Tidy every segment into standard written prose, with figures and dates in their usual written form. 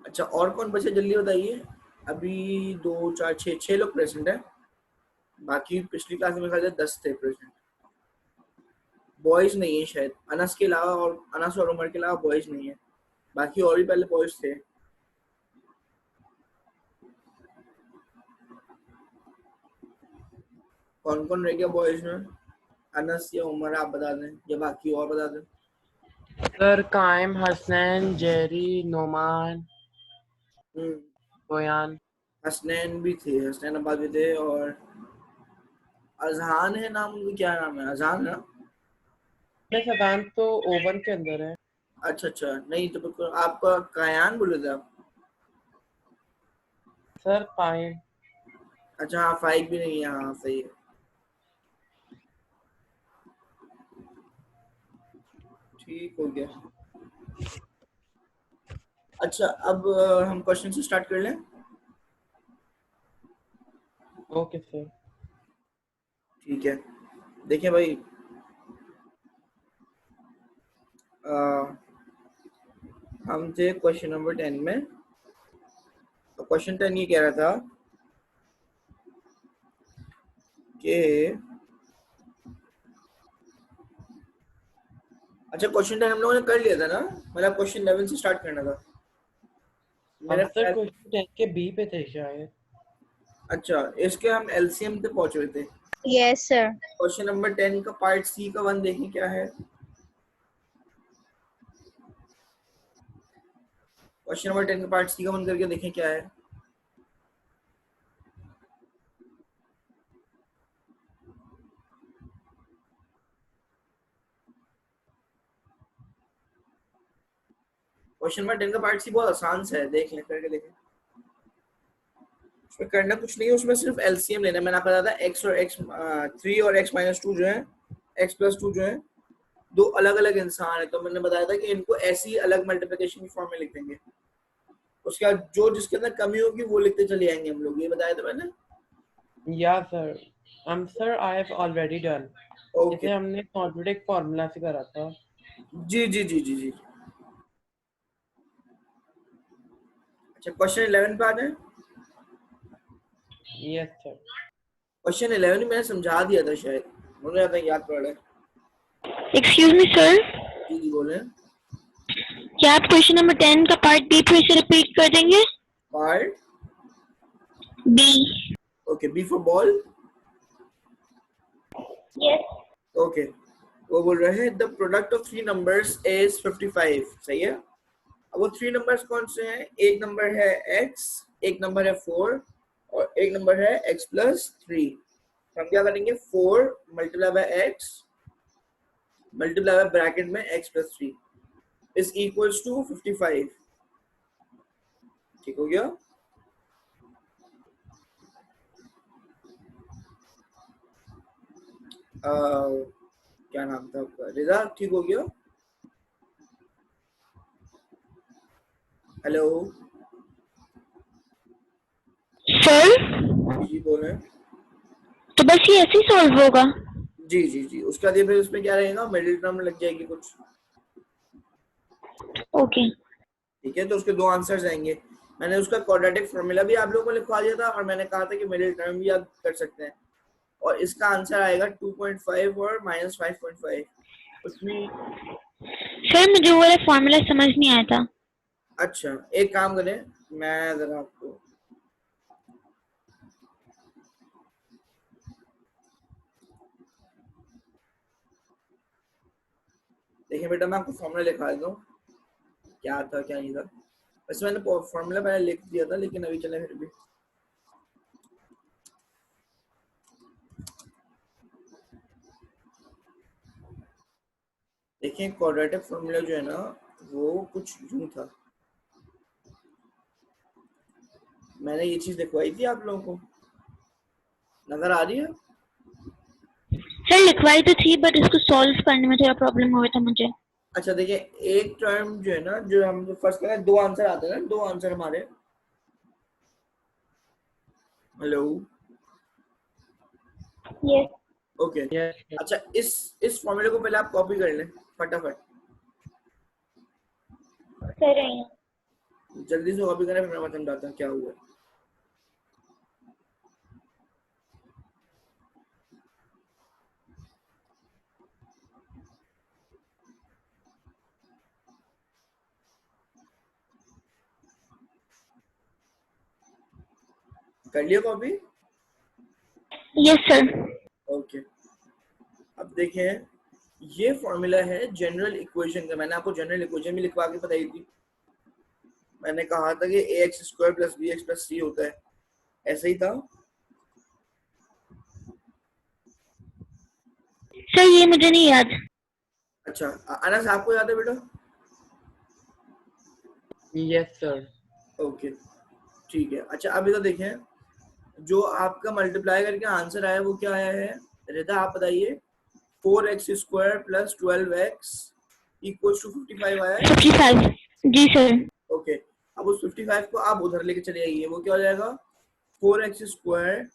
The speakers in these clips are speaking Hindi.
अच्छा, और कौन बचे जल्दी बताइए। अभी 2 4 6 लोग प्रेजेंट है, बाकी पिछली क्लास में शायद 10 थे प्रेजेंट। बॉयज नहीं है शायद, अनस के अलावा, और अनस और उमर के अलावा बॉयज नहीं है, बाकी और भी पहले बॉयज थे। कौन कौन रह गया बॉयज में? अनस या उमर आप बता दें, या बाकी और बता दें। सर कायम, हसनैन, जेरी, नोमान, बोयान। हसनैन भी थे, हसनैन अब्बास भी थे, और अजहान है नाम, उनका क्या नाम है? अजहान है ना? सदान तो ओवन के अंदर है। अच्छा अच्छा, नहीं तो बिल्कुल आपका कायान बोले थे आप। सर कायम। अच्छा हाँ, फाइक भी नहीं है, हाँ सही है, ठीक हो गया। अच्छा, अब हम क्वेश्चन से स्टार्ट कर लें। Okay sir. ठीक है, देखिए भाई, हम थे क्वेश्चन नंबर 10 में। तो क्वेश्चन 10 ये कह रहा था कि, अच्छा क्वेश्चन 10 हम लोगों ने कर लिया था ना, मतलब क्वेश्चन 11 से स्टार्ट करना था हम मेरा सर ख्याल। क्वेश्चन 10 के बी पे थे शायद। अच्छा, इसके हम एलसीएम पे पहुंच रहे थे। Yes sir. क्वेश्चन नंबर 10 का पार्ट सी का 1 देखें क्या है। क्वेश्चन नंबर 10 का पार्ट सी का 1 करके देखें क्या है। क्वेश्चन नंबर 10 का पार्ट सी बहुत आसान सा है, देख लें, करके देखें। उसमें करना कुछ नहीं है, उसमें सिर्फ एलसीएम लेना है। मैंने आपको बताया था एक्स और एक्स 3 और एक्स माइनस 2 जो है, एक्स प्लस 2 जो है, दो अलग अलग इंसान है, तो मैंने बताया था कि इनको ऐसी अलग मल्टीप्लिकेशन की फॉर्म में लिख देंगे। उसके बाद जो जिसके अंदर कमी होगी वो लिखते चले जाएंगे हम लोग, ये बताया था मैंने। या sir, sir I have already done. Okay, इसे हमने क्वाड्रेटिक फार्मूला से करा था। जी जी जी जी जी। अच्छा, क्वेश्चन 11 पे आ जाए। Yes sir. क्वेश्चन 11 मैंने समझा दिया था शायद, मुझे याद है, याद पड़ रहा है। एक्सक्यूज मी सर, जी जी बोले। क्या आप क्वेश्चन नंबर 10 का पार्ट बी फिर से रिपीट कर देंगे? Part B. Okay, B for ball. Yes. Okay, वो बोल रहे हैं the product of three numbers is 55, सही है। अब वो थ्री नंबर्स कौन से हैं? एक नंबर है x, एक नंबर है 4, और एक नंबर है x प्लस 3। तो हम क्या करेंगे, 4 multiply by x multiply by bracket में x plus 3 is equals to 55। ठीक हो गया। क्या नाम था आपका? रिजा, ठीक हो गया? हेलो सर, जी बोले। तो बस ये ऐसे ही सॉल्व होगा? जी जी जी, उसका बाद फिर उसमें क्या रहेगा, मिडिल टर्म लग जाएगी कुछ। ओके। ठीक है, तो उसके दो आंसर्स आएंगे। मैंने उसका क्वाड्रेटिक फॉर्मूला भी आप लोगों को लिखवा दिया था, और मैंने कहा था कि मिडिल टर्म भी आप कर सकते हैं। और इसका आंसर आएगा 2.5 और माइनस 5.5 उसमें। सर मुझे वो वाला फॉर्मूला समझ नहीं आया था। अच्छा, एक काम करें, मैं जरा आपको, देखिए बेटा, मैं आपको फॉर्मूला लिखा देता हूँ, क्या था क्या नहीं था। वैसे मैंने फॉर्मूला पहले लिख दिया था, लेकिन अभी चले फिर भी। देखिए, क्वाड्रेटिक फॉर्मूला जो है ना, वो कुछ यूं था। मैंने ये चीज लिखवाई थी आप लोगों को, नजर आ रही है? सर लिखवाई तो थी, बट इसको सॉल्व करने में थोड़ा प्रॉब्लम हुआ था मुझे। अच्छा देखिए, एक टर्म जो है ना, जो हम फर्स्ट करें, दो आंसर आते हैं ना, दो आंसर हमारे। Hello, yes. ओके। यस अच्छा, इस फॉर्मूले को पहले आप कॉपी कर लें फटाफट। कर रही हूँ। जल्दी से कॉपी करें, फिर मैं समझाता हूँ क्या हुआ। कर लिया कॉपी? Yes sir. ओके, अब देखें, ये फॉर्मूला है जनरल इक्वेशन का। मैंने आपको जनरल इक्वेशन भी लिखवा के बताई थी। मैंने कहा था कि ax² plus bx plus c होता है, ऐसे ही था। सर ये मुझे नहीं याद। अच्छा, अनस आपको याद है बेटा? Yes, sir. ओके, ठीक है। अच्छा, अभी तो देखें, जो आपका मल्टीप्लाई करके आंसर आया वो क्या आया है? रिदा आप बताइए। 4x² plus 12x equals to 55 आया है। 55। जी सर। ओके, अब उस 55 को आप उधर लेके चले आइए। वो क्या हो जाएगा? 4x²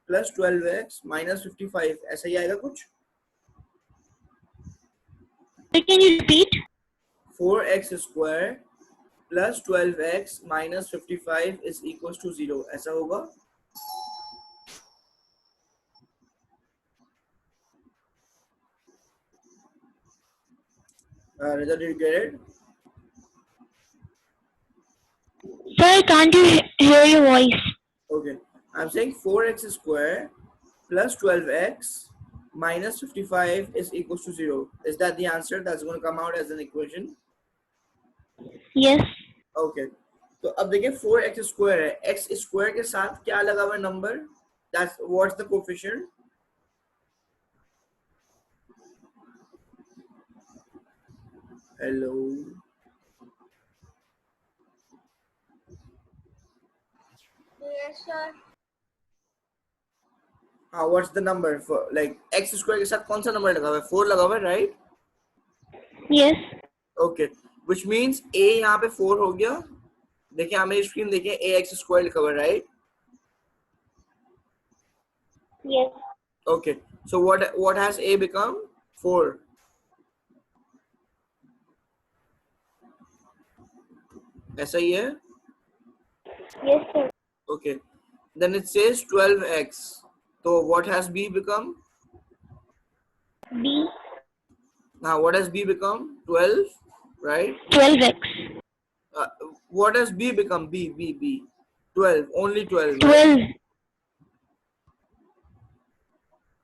प्लस 12x माइनस 55, ऐसा ही आएगा कुछ। Can you repeat? 4x² plus 12x minus 55 is equals to 0, ऐसा होगा। Reza, did you get it? Sir, can't you hear your voice? Okay, I'm saying 4x² plus 12x minus 55 is equals to 0. Is that the answer that's going to come out as an equation? Yes. Okay, तो अब देखिए 4x² है, x² के साथ क्या लगा हुआ number? That's what's the coefficient? Hello. Yes sir. What's the number for like x² के साथ कौन सा नंबर लगा हुआ है? 4 लगा हुआ है, right? Yes. Okay, which means a यहाँ पे 4 हो गया। देखिए, हमें स्क्रीन देखिए, ax² लिखा हुआ है, right? Yes. Okay, so what has a become? 4. ऐसा ही है। Yes sir. Okay, then it says 12x. So what has b become? B. Now what has b become? 12, right? 12x. What has b become? B 12, only 12, right? 12.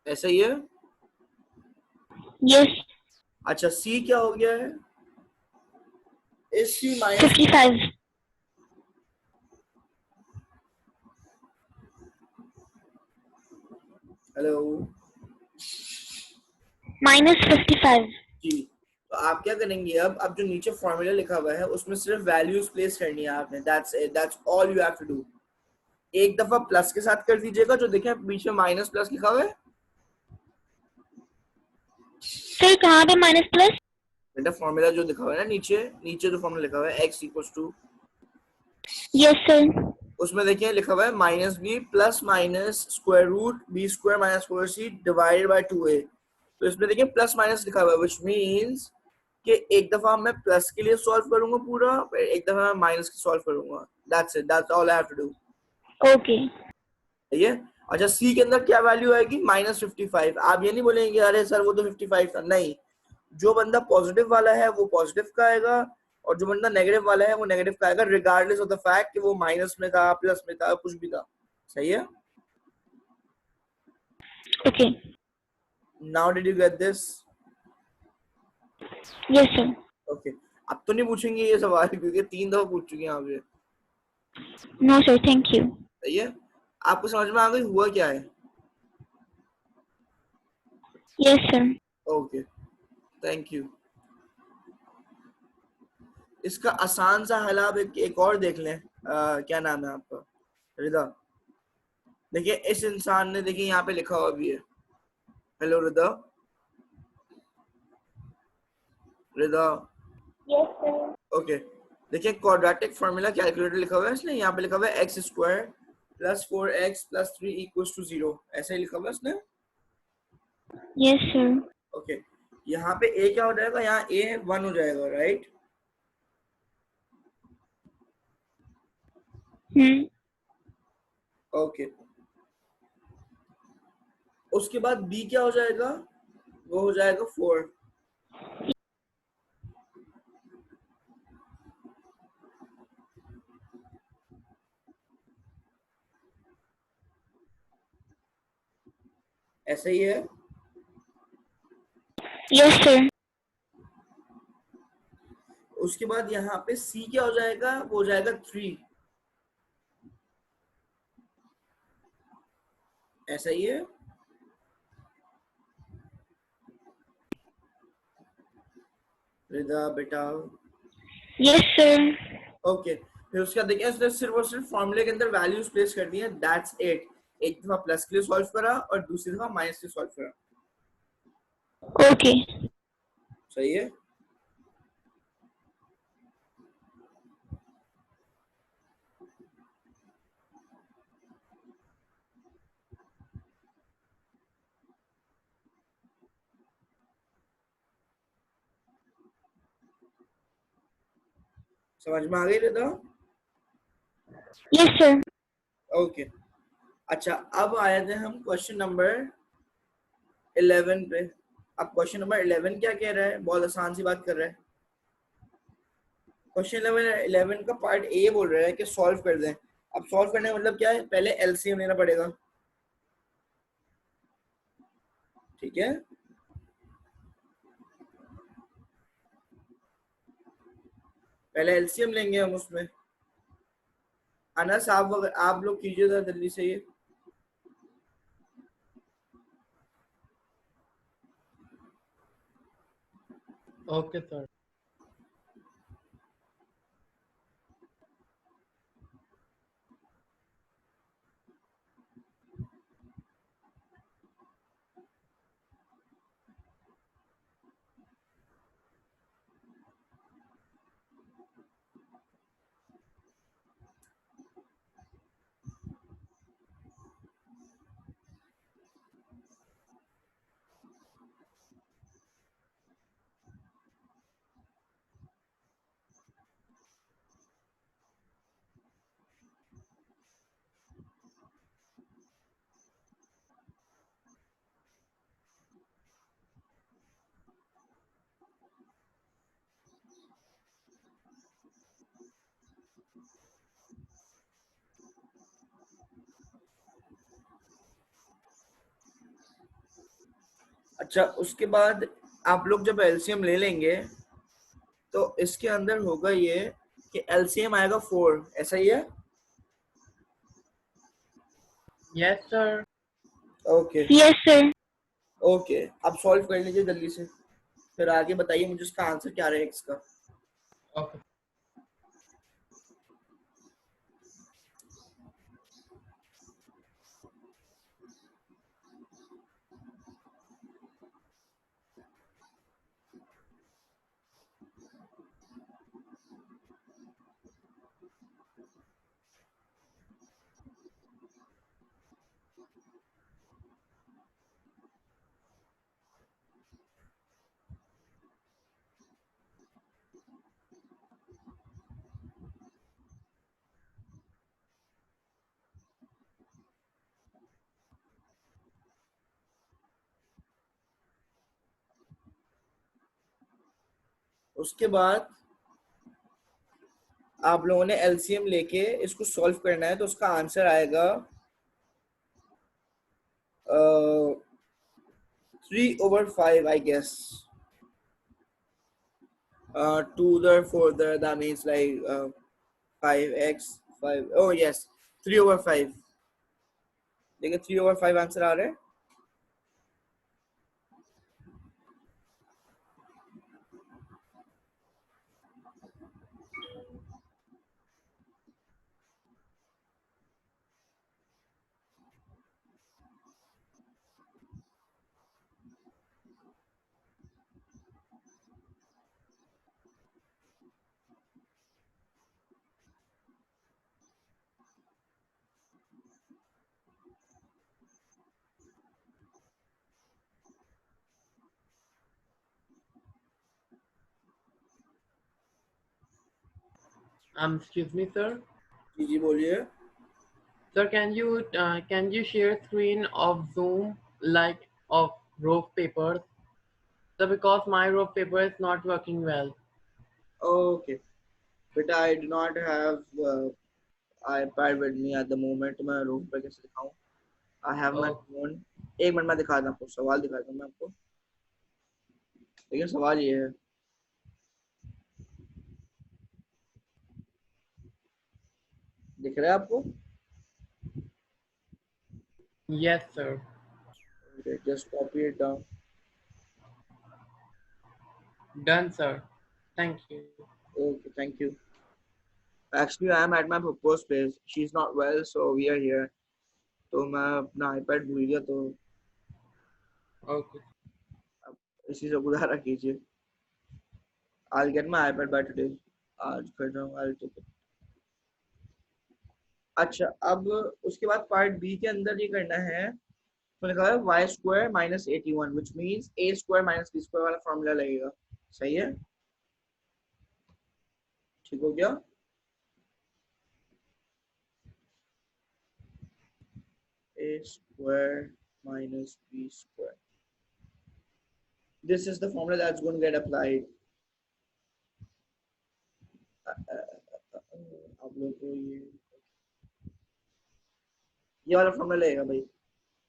ऐसा ही है। Yes. अच्छा, c क्या हो गया है? Is c minus 55. Hello Minus 55. जी। तो आप क्या करेंगे, अब जो नीचे फॉर्मूला लिखा हुआ है उसमें सिर्फ वैल्यूज प्लेस करनी है आपने। That's all you have to do. एक दफा प्लस के साथ कर दीजिएगा, जो देखें बीच में माइनस प्लस लिखा हुआ है। सर कहाँ पे माइनस प्लस? बेटा फॉर्मूला जो लिखा हुआ है ना, नीचे नीचे जो फॉर्मूला लिखा हुआ है x equals to, yes sir. उसमें देखिए लिखा हुआ है minus B plus minus square root b² minus 4c divided by 2a। तो इसमें देखिए प्लस माइनस लिखा हुआ है, व्हिच मींस कि एक दफा मैं प्लस के लिए सॉल्व करूंगा पूरा, फिर एक दफा मैं माइनस के सॉल्व करूंगा। That's it, that's all I have to do. Okay. ठीक है। अच्छा, c के अंदर क्या वैल्यू आएगी? माइनस 55। आप ये नहीं बोलेंगे अरे सर वो तो 55 था, नहीं। जो बंदा पॉजिटिव वाला है वो पॉजिटिव का आएगा, और जो बंदा नेगेटिव वाला है वो नेगेटिव का आएगा, रिगार्डलेस ऑफ द फैक्ट कि वो माइनस में था, प्लस में था, कुछ भी था। सही है। Okay. Now did you get this? Yes sir. Okay, अब तो नहीं पूछेंगे ये सवाल क्योंकि 3 दफा पूछ चुके हैं आप ये। No sir, thank you. सही है। आपको समझ में आ गई हुआ क्या है? Yes sir. Okay, thank you. इसका आसान सा हल आप एक और देख लें। क्या नाम है आपका? रिदा। देखिए इस इंसान ने, देखिए यहाँ पे लिखा हुआ भी है। Hello Rida. Rida. Yes sir. Okay, देखिए क्वाड्रेटिक फॉर्मूला कैलकुलेटर लिखा हुआ है इसने, यहाँ पे लिखा हुआ है x² plus 4x plus 3 equals to 0, ऐसे ही लिखा हुआ है इसने। Yes sir. ओके, यहाँ पे a क्या हो जाएगा? यहाँ a 1 हो जाएगा, राइट? ओके, उसके बाद बी क्या हो जाएगा, वो हो जाएगा 4। ऐसा ही है। Yes sir. उसके बाद यहाँ पे सी क्या हो जाएगा, वो हो जाएगा 3। ऐसा ही है। रिदा बेटा, यस सर। ओके, फिर उसके बाद देखिए इसने सिर्फ और सिर्फ फॉर्मूले के अंदर वैल्यूज प्लेस कर दी है, दैट्स इट। एक दफा प्लस के लिए सॉल्व करा और दूसरी दफा माइनस के लिए सॉल्व करा। ओके। सही है। समझ में आ गई रिदा? Yes sir. ओके, अच्छा अब आए थे हम क्वेश्चन नंबर 11 पे। अब क्वेश्चन नंबर 11 क्या कह रहा है, बहुत आसान सी बात कर रहा है। क्वेश्चन नंबर 11 का पार्ट ए बोल रहा है कि सॉल्व कर दें। अब सॉल्व करने का मतलब क्या है, पहले एलसीएम लेना पड़ेगा, ठीक है। पहले एलसीएम लेंगे हम उसमें। अनस आप लोग कीजिए जरा जल्दी से ये। Okay, sir. अच्छा, उसके बाद आप लोग जब एलसीएम ले लेंगे तो इसके अंदर होगा ये कि एलसीएम आएगा 4, ऐसा ही है। Yes, sir. Okay yes sir. Okay, अब सॉल्व कर लीजिए जल्दी से, फिर आगे बताइए मुझे इसका आंसर क्या रहेगा इसका। Okay. उसके बाद आप लोगों ने एलसीएम लेके इसको सॉल्व करना है, तो उसका आंसर आएगा 3/5 I guess. 2 to the 4 that means like 5x 5, oh yes, 3/5। देखिए 3/5 आंसर आ रहा है। Excuse me, sir. जी जी बोलिए। Sir, can you share screen of Zoom like of rough papers? So because my rough paper is not working well. Okay बेटा, I do not have iPad with me at the moment, मैं रूम पे कैसे दिखाऊं? I have my Oh, phone. एक मिनट में दिखाता हूँ आपको, सवाल दिखाता हूँ मैं आपको। लेकिन सवाल ये है, दिख रहा है आपको? yes, sir. Just copy it down. Done, sir. Thank you. Okay, thank you. Actually I am at my proposed place, she is not well so we are here. तो मैं अपना iPad भूल गया, तो Okay. अब इसी से गुजारा कीजिए। I'll get my iPad by today। आज कर रहा हूँ, I'll take it। अच्छा, अब उसके बाद पार्ट बी के अंदर ये करना है। तो लिखा है Y square minus 81 which means A square minus B square वाला फॉर्मूला लगेगा। सही है? ठीक हो गया? A square minus B square, this is the formula that's going to get applied। आप लोग को ये वाला फॉर्मूला लगेगा भाई,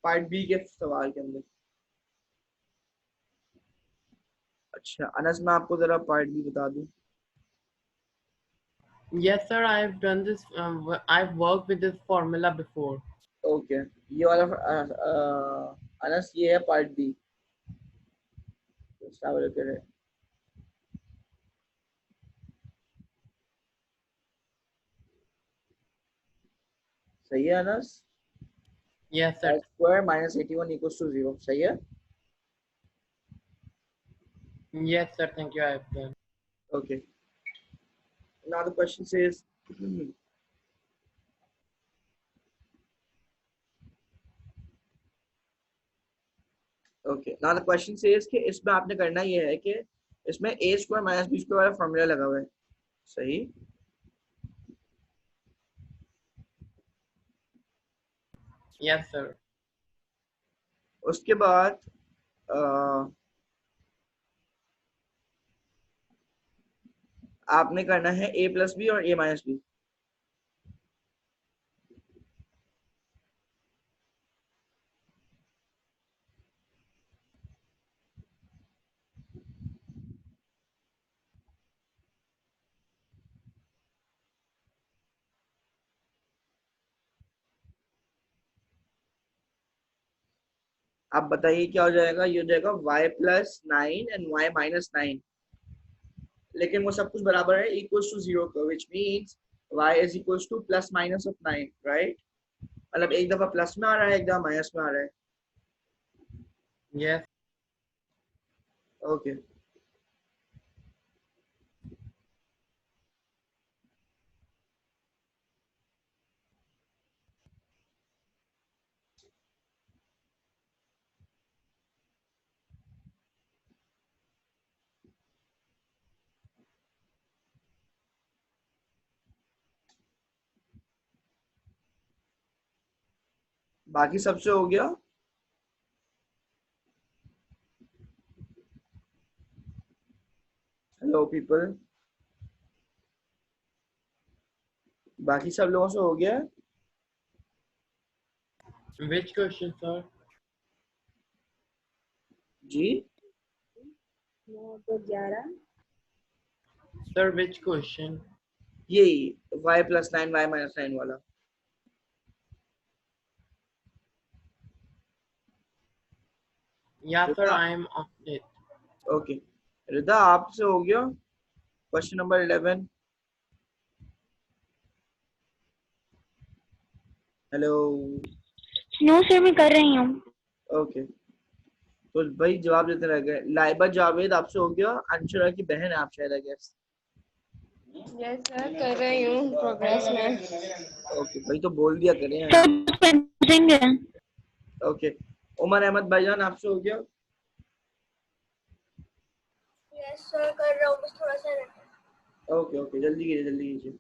पार्ट बी के सवाल के अंदर। अच्छा अनस, मैं आपको जरा पार्ट बी बता दूं। Yes, sir. I've done this. I've worked with this formula before. Okay, ये वाला अनस, ये है पार्ट बी। सही है Anas? Yes, sir. Square minus 81 equals to 0। सही है? Yes, sir. Thank you. I've done. Okay, now the question says okay, now the question says कि इसमें आपने करना ये है कि इसमें ए स्क्वायर माइनस बी स्क्वायर वाला फॉर्मूला लगा हुआ है। सही? Yes, sir. उसके बाद आपने करना है ए प्लस बी और ए माइनस बी। आप बताइए क्या हो जाएगा? ये हो जाएगा y plus 9 and y minus 9, लेकिन वो सब कुछ बराबर है इक्वल्स टू 0 का, which means y is equals two plus minus of 9, right? मतलब एक दफा प्लस में आ रहा है, एक दफा माइनस में आ रहा है। Yes. ओके, बाकी सबसे हो गया। हेलो पीपल, बाकी सब लोगों से हो गया। Which question, sir? जी 9 तो 11। Sir, which question? यही y प्लस 9 y माइनस 9 वाला। Yeah, sir. Rida, I am on it. Okay, Rida आपसे हो गया question number 11। Hello. No sir, मैं कर रही हूँ। ओके, तो भाई जवाब देते रह गए। लाइबा जावेद आपसे हो गया, अंशुरा की बहन है आप शायद, आई गेस। यस सर, कर रही हूँ प्रोग्रेस में। ओके भाई, तो बोल दिया करें। सर समझेंगे। ओके, उमर अहमद भाईजान आपसे हो गया। यस सर, कर रहा हूँ, बस थोड़ा सा। ओके ओके, जल्दी कीजिए जल्दी कीजिए।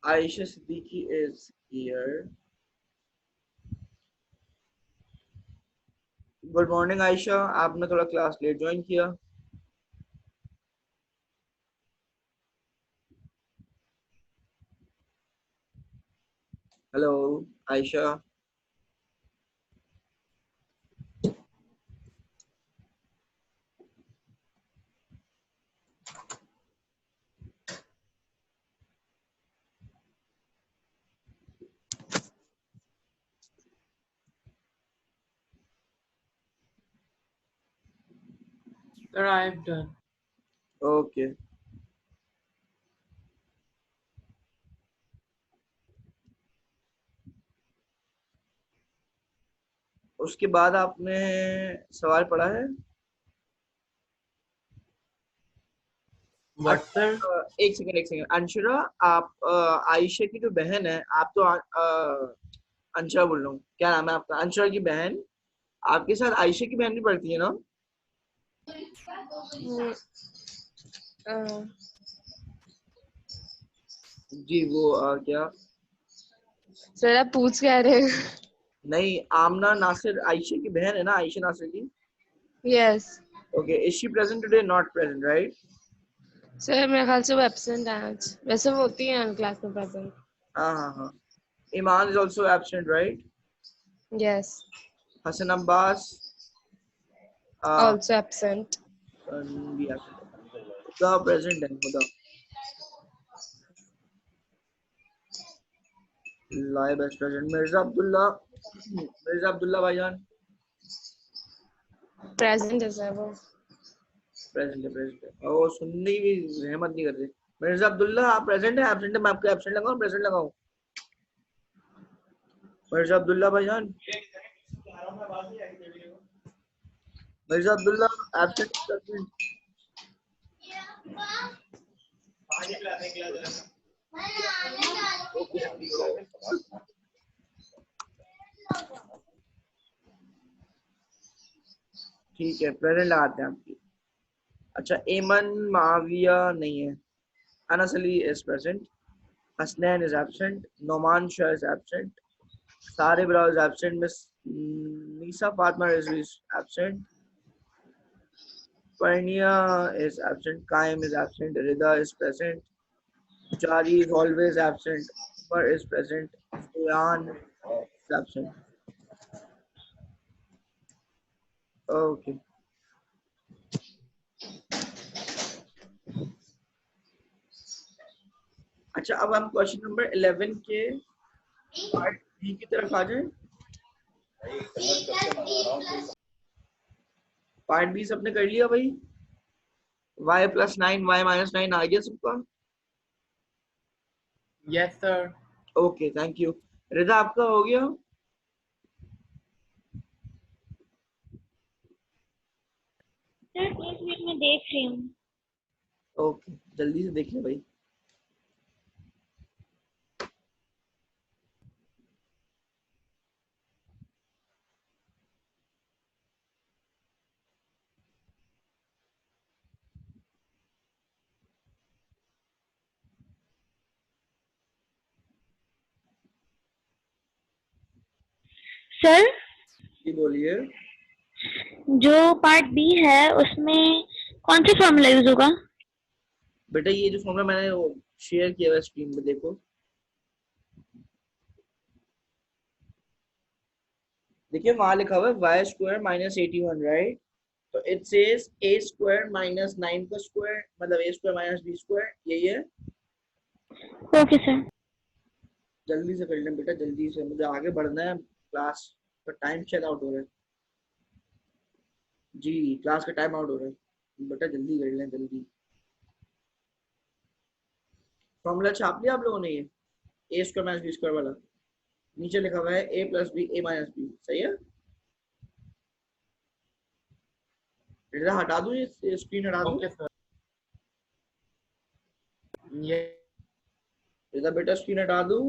Aisha Siddiqui is here. Good morning Ayesha, आपने थोड़ा क्लास लेट ज्वाइन किया. Hello Ayesha. Sir, I've done. Okay. उसके बाद आपने सवाल पढ़ा है. What, sir? एक सेकंड अंशुरा, आप आयशा की जो बहन है, आप तो अंशुरा बोल रहा हूँ, क्या नाम है आपका? अंशुरा की बहन, आपके साथ आयशा की बहन भी पढ़ती है ना? जी वो क्या सर आप पूछ क्या रहे हैं? नहीं, आमना नासिर आयशा की बहन है ना, आयशा नासिर की. Yes okay, is she present today? Not present, right? Sir मेरे ख्याल से वो एब्सेंट है आज, वैसे वो होती है क्लास में प्रेजेंट. हाँ हाँ हाँ. Iman is also absent, right? Yes Hasan Abbas also absent. भी एब्सेंट है. खुदा प्रेजेंट है, Khuda live as present. Mirza Abdullah भाईजान प्रेजेंट है सर वो. प्रेजेंट है, प्रेजेंट है. और सुनने की भी रहमत नहीं करते. मिर्जा अब्दुल्ला आप प्रेजेंट है? एब्सेंट है? मैं आपको एब्सेंट लगाऊं, प्रेजेंट लगाऊं? मिर्जा अब्दुल्ला भाईजान, मिर्जा अब्दुल्ला एब्सेंट. ठीक है, प्रेजेंट लगाते हैं आपकी. अच्छा, एमन माविया नहीं है. Anas Ali is present. Hasnain is absent. Noman Shah is absent. सारे ब्राउ is absent. Miss Nisa Fatima Rizvi is absent. Parnia is absent. Kaim is absent. Rida is present. Jari is always absent. Umar is present. Suyan is absent. Okay. अच्छा, अब हम क्वेश्चन नंबर 11 के पार्ट बी की तरफ आ जाएं. पार्ट बी सबने कर लिया भाई? y+9 y-9 आ गया सबका? Yes, sir. Okay, thank you. Rida आपका हो गया? सर एक मिनट में देख रही हूँ. ओके, जल्दी से देख ले भाई. सर जी बोलिए. जो पार्ट बी है उसमें कौन सा फॉर्मूला यूज होगा? बेटा ये जो फॉर्मूला मैंने शेयर किया है स्क्रीन पे, देखो. देखिए वहां लिखा हुआ है वाई स्क्वायर माइनस 81, राइट? तो it says A square minus 9 का स्क्वायर, मतलब ए स्क्वायर माइनस बी स्क्वायर, यही है. Okay sir. जल्दी से कर लें बेटा, जल्दी से, मुझे आगे बढ़ना है. क्लास का टाइम शायद आउट हो रहा है. जी, क्लास का टाइम आउट हो रहा है बेटा, जल्दी कर लें, जल्दी. फॉर्मूला छाप लिया आप लोगों ने? ये ए स्क्वायर माइनस बी स्क्वायर वाला नीचे लिखा हुआ है ए प्लस बी ए माइनस बी, सही है? बेटा हटा दूं, ये स्क्रीन हटा दूं? Okay, sir. Yes. बेटा स्क्रीन हटा दूं?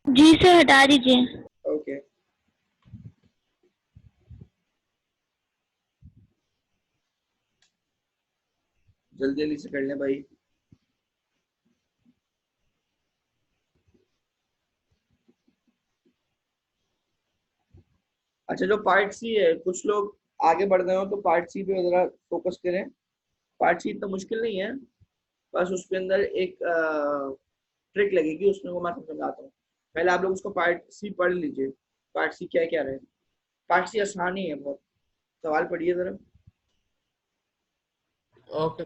जी सर हटा दीजिए. ओके. जल्दी जल्दी से कर लें भाई. अच्छा, जो पार्ट सी है, कुछ लोग आगे बढ़ गए हो तो पार्ट सी पे जरा फोकस करें। पार्ट सी इतना मुश्किल नहीं है, बस उसके अंदर एक ट्रिक लगेगी, उसमें वो मैं समझाता हूँ। पहले आप लोग उसको पार्ट सी पढ़ लीजिए, पार्ट सी क्या क्या रहे। पार्ट सी आसान ही है बहुत। सवाल पढ़िए जरा। Okay.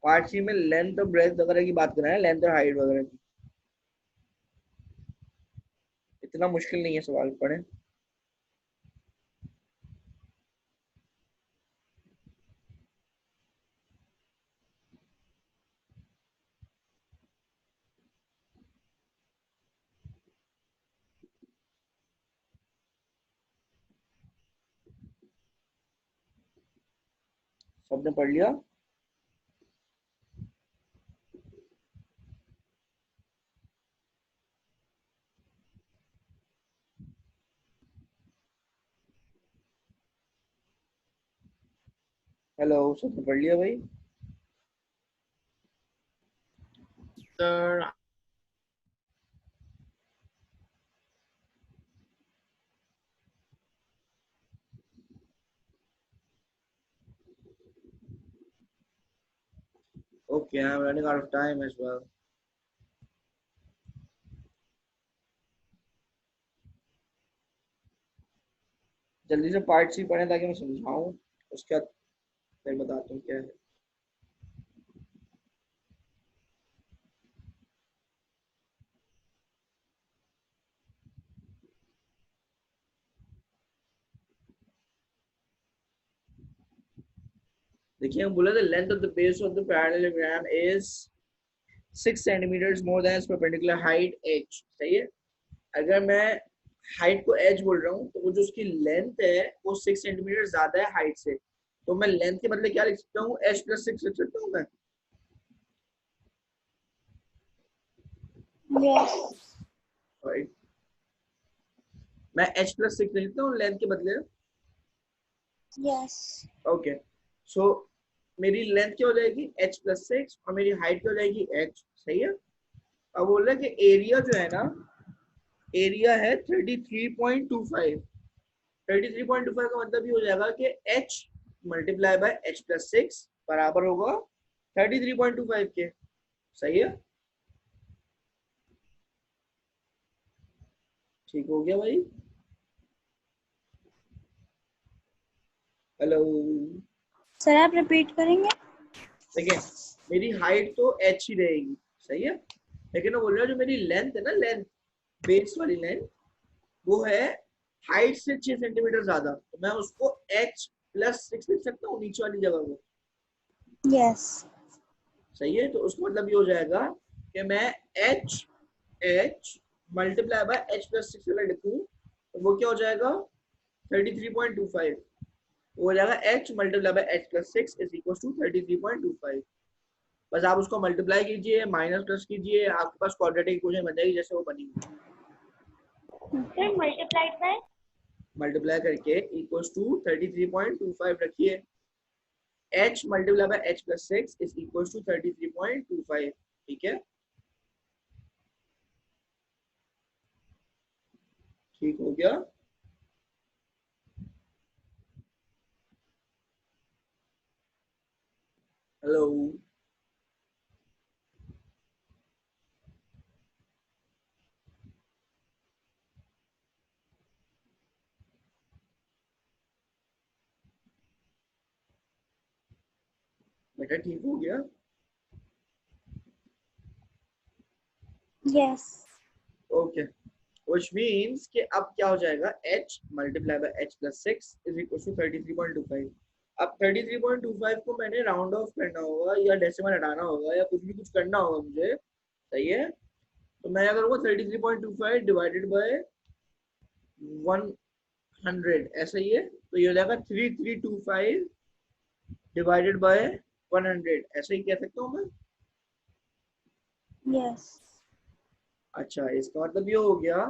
पार्ट सी में लेंथ और ब्रेथ वगैरह की बात कर रहे हैं, लेंथ और हाइट वगैरह की। इतना मुश्किल नहीं है, सवाल पढ़ें। सबने पढ़ लिया? हेलो, सबने पढ़ लिया भाई? Sir, Okay, I'm running out of time as well. जल्दी से पार्ट सी पढ़ें ताकि मैं समझाऊं, उसके बाद फिर बताता हूँ क्या है। देखिए, हम बोला था length of the base of the parallelogram is 6 centimetres more than its perpendicular height h। सही है? अगर मैं हाइट को h बोल रहा हूँ तो वो जो उसकी लेंथ है वो 6 सेंटीमीटर ज्यादा है हाइट से, तो मैं लेंथ के बदले क्या लिख सकता हूँ? h प्लस 6 लिख सकता हूँ मैं। Yes. राइट, मैं h प्लस 6 लिख सकता हूँ लेंथ के बदले। Yes. ओके, सो मेरी लेंथ क्या हो जाएगी? h प्लस 6 और मेरी हाइट क्या हो जाएगी? h। सही है? अब बोल रहा है कि एरिया जो है ना, एरिया है 33.25। 33.25 का मतलब ये हो जाएगा कि h multiply by h plus 6 बराबर होगा 33.25 के। सही है? ठीक हो गया भाई? हेलो, सर आप रिपीट करेंगे? देखिए मेरी हाइट तो h ही रहेगी। सही है? लेकिन वो बोल रहा है जो मेरी लेंथ है ना, लेंथ बेस वाली लेंथ, वो है हाइट से 6 सेंटीमीटर ज्यादा, तो मैं उसको h प्लस 6 लिख सकता हूँ नीचे वाली जगह को। Yes. सही है? तो उसका मतलब ये हो जाएगा कि मैं h multiply by h plus 6 अगर लिखूं तो वो क्या हो जाएगा? 33.25। वो हो जाएगा h multiply by h plus 6 is equal to 33.25। बस आप उसको मल्टीप्लाई कीजिए, माइनस प्लस कीजिए, आपके पास क्वाड्रेटिक इक्वेशन बन जाएगी जैसे वो बनी हुई। सर मल्टीप्लाइड बाय मल्टीप्लाई करके इक्वल टू 33.25 रखिए। h multiply by h plus 6 is equal to 33.25। ठीक है? ठीक हो गया? हेलो, बेटा ठीक हो गया? Yes. ओके, व्हिच मींस कि अब क्या हो जाएगा? h multiply by h plus 6 is equal to 33.25। अब 33.25 को मैंने राउंड ऑफ करना होगा या डेसिमल हटाना होगा या कुछ करना होगा मुझे, सही है। तो मैं अगर वो 33.25 डिवाइडेड बाय 100 ऐसा ही है, तो ये हो जाएगा 3325 डिवाइडेड बाय 100, ऐसा ही कह सकता हूँ मैं। यस। अच्छा, इसका मतलब ये हो गया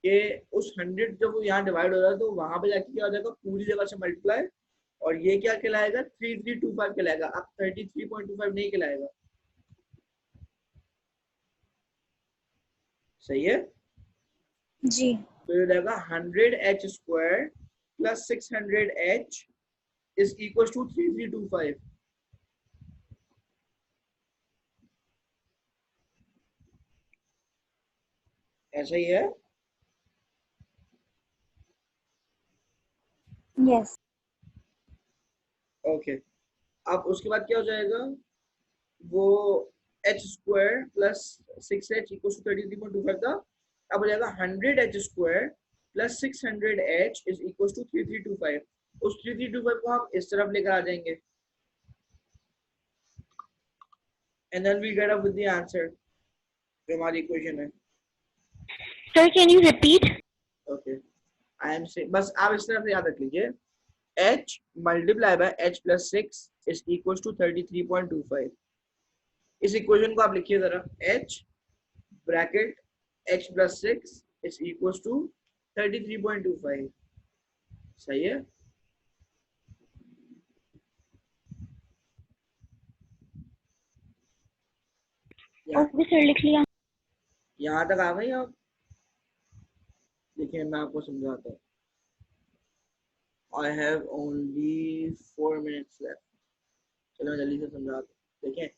कि उस 100 जब वो यहाँ डिवाइड हो रहा है तो वहां पे जाके क्या हो जाएगा, पूरी जगह से मल्टीप्लाई, और ये क्या कहलाएगा, 3325 कहलाएगा, अब 33.25 नहीं कहलाएगा, सही है। जी। तो ये हो जाएगा 100h² plus 600h is equal to 3325। ऐसा ही है। यस। ओके, अब उसके बाद क्या हो जाएगा, वो h² plus 6h equal to 33.25 था, अब हो जाएगा 100h² plus 600h is equal to 3325। उस 3325 को हम इस तरफ लेकर आ जाएंगे, and then we get up with the answer जो हमारी इक्वेशन है। Sir can you repeat? Okay, I am से बस आप इस तरफ याद रख लीजिए, h multiply by h plus 6 is equal to 33.25। इस इक्वेशन को आप लिखिए जरा, h bracket h plus 6 is equal to 33.25, सही है। ओके सर, लिख लिया। यहाँ तक आ गई आप? देखिए मैं आपको समझाता हूँ। I have only 4 minutes left। चलो मैं जल्दी से समझाता हूँ। देखें,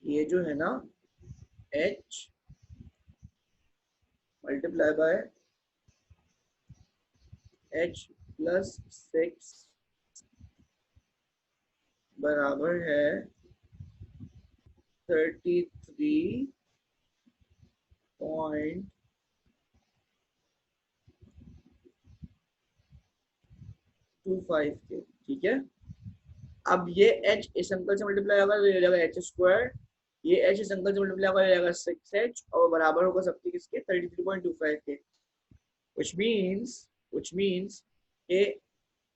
ये जो है ना h multiply by h plus 6 बराबर है 33.25 के, ठीक है। अब ये h इस अंकल से मल्टीप्लाई होगा तो ये हो जाएगा h², ये h इस अंकल से मल्टीप्लाई होगा, ये हो जाएगा 6h, और बराबर होगा सबके किसके, 33.25 के, which means a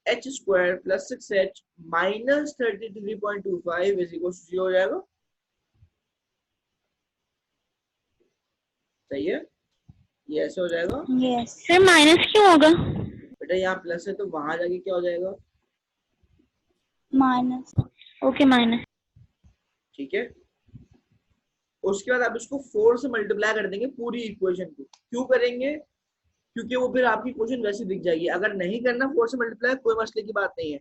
h² plus 6h minus 33.25 is equal to 0 हो जाएगा, सही है। ये ऐसे हो जाएगा। यस। सर माइनस क्यों होगा? बेटा यहाँ प्लस है तो वहां जाके क्या हो जाएगा, माइनस। Okay, minus. ठीक है। उसके बाद आप इसको 4 से मल्टीप्लाई कर देंगे पूरी इक्वेशन को। क्यों करेंगे, क्योंकि वो फिर आपकी इक्वेशन वैसे दिख जाएगी। अगर नहीं करना 4 से मल्टीप्लाई, कोई मसले की बात नहीं है,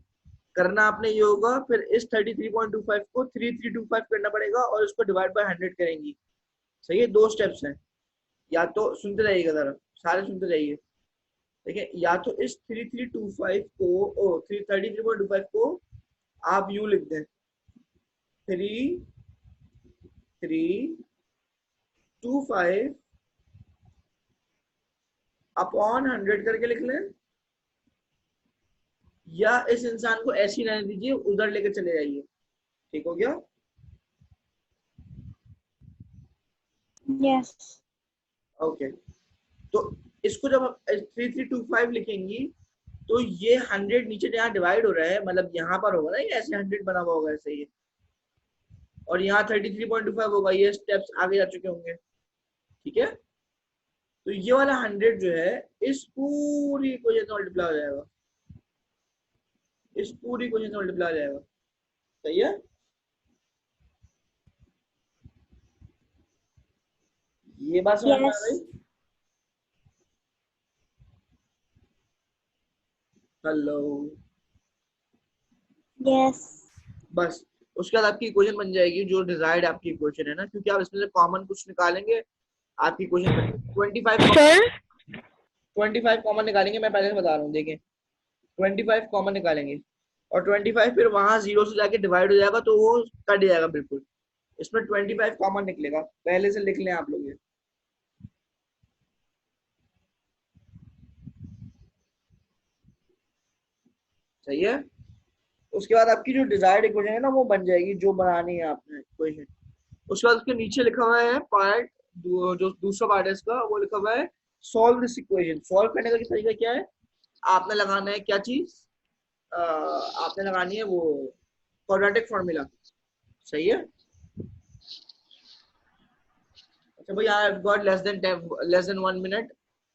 करना आपने ये होगा, फिर इस 33.25 को 3325 करना पड़ेगा और उसको डिवाइड बाय 100 करेंगी, सही है। 2 स्टेप्स हैं, या तो सुनते रहिएगा जरा, सारे सुनते रहिए। देखिए, या तो इस 3325 को 33.25 को आप यूं लिख दें, 3325 अपॉन 100 करके लिख लें, या इस इंसान को ऐसी रहने दीजिए, उधर लेके चले जाइए, ठीक हो गया। यस। ओके, तो इसको जब आप 3325 लिखेंगी तो ये 100 नीचे यहाँ डिवाइड हो रहा है, मतलब यहाँ पर होगा ना, ये ऐसे 100 बना हुआ होगा ऐसे ही, और यहाँ 33.25 होगा, ये स्टेप्स आगे जा चुके होंगे, ठीक है। तो ये वाला 100 जो है इस पूरी इक्वेशन से मल्टीप्लाई हो जाएगा, इस पूरी इक्वेशन से मल्टीप्लाई हो जाएगा, सही है। ये बात समझ में आ गई? Hello, yes. बस उसके बाद आपकी इक्वेशन बन जाएगी जो डिजायर्ड आपकी इक्वेशन है ना, क्योंकि आप इसमें से कॉमन कुछ निकालेंगे, आपकी इक्वेशन बन जाएगी। 25 कॉमन निकालेंगे, मैं पहले से बता रहा हूँ, देखें 25 कॉमन निकालेंगे और 25 फिर वहां 0 से जाके डिवाइड हो जाएगा तो वो कट जाएगा बिल्कुल, इसमें 25 कॉमन निकलेगा, पहले से लिख लें आप लोग ये। सही है। उसके बाद आपकी जो डिजायर्ड इक्वेशन है ना वो बन जाएगी, जो बनानी है आपने इक्वेशन। उसके बाद उसके नीचे लिखा हुआ है पार्ट, जो दूसरा पार्ट है इसका, वो लिखा हुआ है सॉल्व दिस इक्वेशन। सॉल्व करने का तरीका क्या है, आपने लगाना है क्या चीज, आपने लगानी है वो क्वाड्रेटिक फॉर्मूला। सही है। अच्छा भाई, I have got less than 1 minute.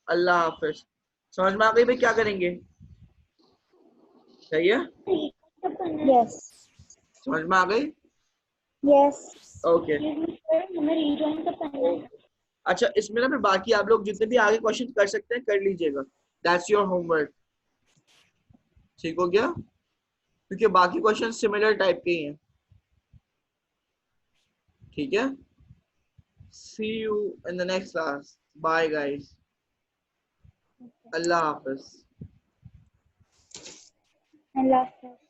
अल्लाह हाफिज। समझ में आ गई भाई क्या करेंगे? सही है, यस समझ में आ गई। Yes okay. हमें रीजॉइन कब करना है? अच्छा, इसमें ना फिर बाकी आप लोग जितने भी आगे क्वेश्चन कर सकते हैं कर लीजिएगा, दैट्स योर होमवर्क। ठीक हो गया, क्योंकि बाकी क्वेश्चन सिमिलर टाइप के ही हैं। ठीक है, see you in the next class, bye guys, अल्लाह हाफिज। अल्लाह हाफ़िज़।